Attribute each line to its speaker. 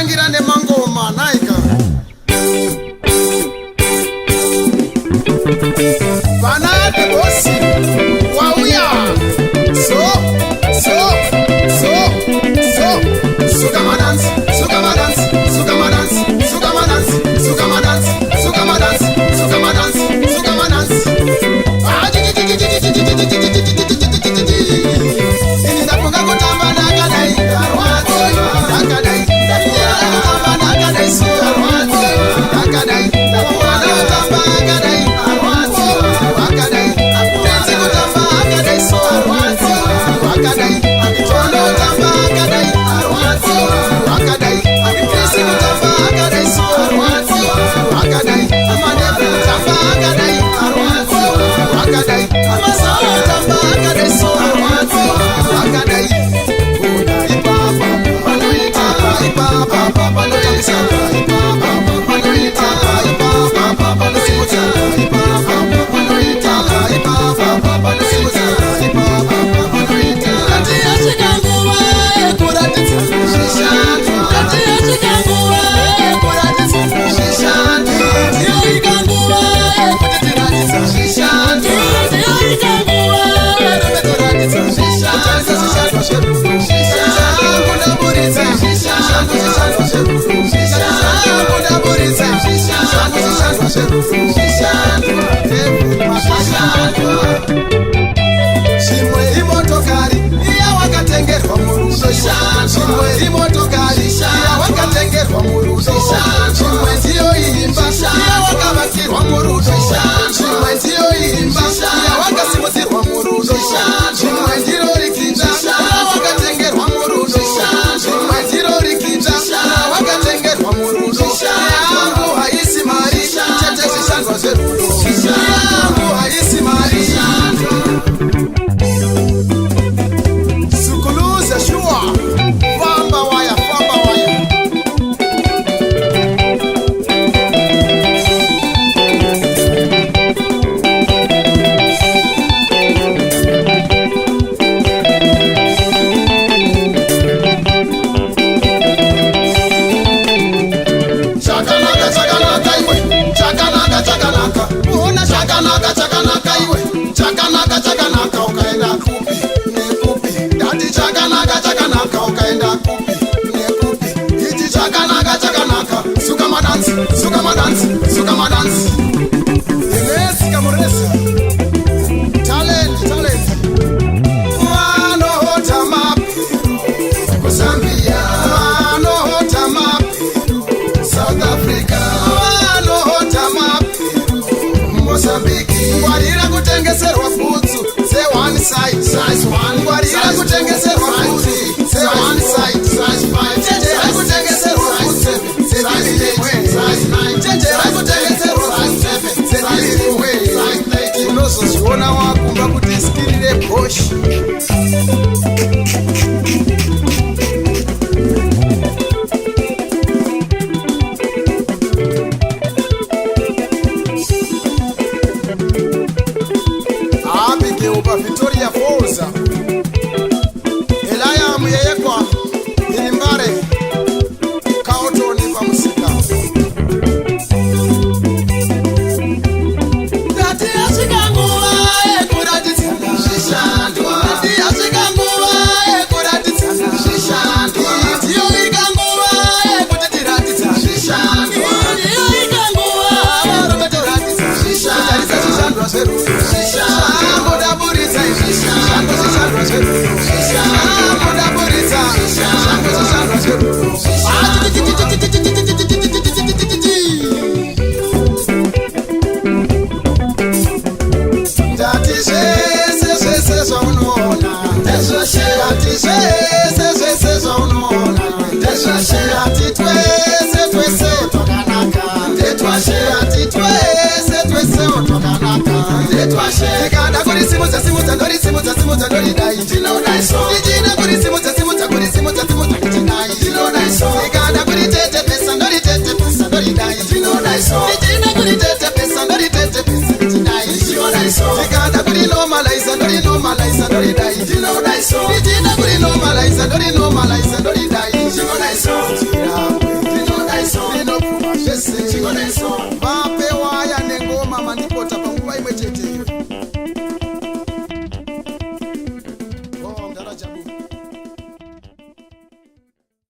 Speaker 1: tangira nemangoma naika vanade bosi wauya sukamadansi Shimwe imotokari iya wakatengerwa murudo Shimwe imotokari iya wakatengerwa murudo Shimwe ndiyo imba iya wakavakirwa murudo Shimwe ndiyo imba iya wakasimudzirwa murudo Shimwe ndiro rikinda iya wakatengerwa murudo Shimwe ndiro rikinda iya wakatengerwa murudo yangu haisi mari chete zvishandwa zverudo yangu haisi mari sukuluza shua famba waya chakanaka ukaenda kupi nekupi ndati chakanaka ukaenda kupi nekupi ichi chakanaka sukamadansi imesi kamuresa talent vanohota mapiro kuZambia vanohota mapiro South Africa vanohota mapiro Mozambique ngwarira kutengeserwa bhutsu se1 size 1 ngwarira kutengeserwa bhutsu se1 size 5 chenjera kutengeserwa bhutsu size 9 chenjera kutengeserwa bhutsu size 7 unozozviona wakumba kuti skiri reBosch Victoria Falls Eliam yeyekwa ilimbare kaotoni pamusika Dati asikanguva ekuratidzana zvishandwa Dati asikanguva ekuratidzana zvishandwa Ndiyo ikanguva ekuti tiratidza zvishandwa Ndiyo ikanguva varume toratidza zvishandwa zverudo Tikada kurisimudza ndoridai ndinodaiso Tichida kurisimudza ndinodai Tikada kuritetepesa ndoridai ndinodaiso Tichida kuritetepesa ndidai Tikada kurinomaliza ndoridai ndinodaiso Tichida kurinomaliza ndidai ndinodaiso ndiko naiso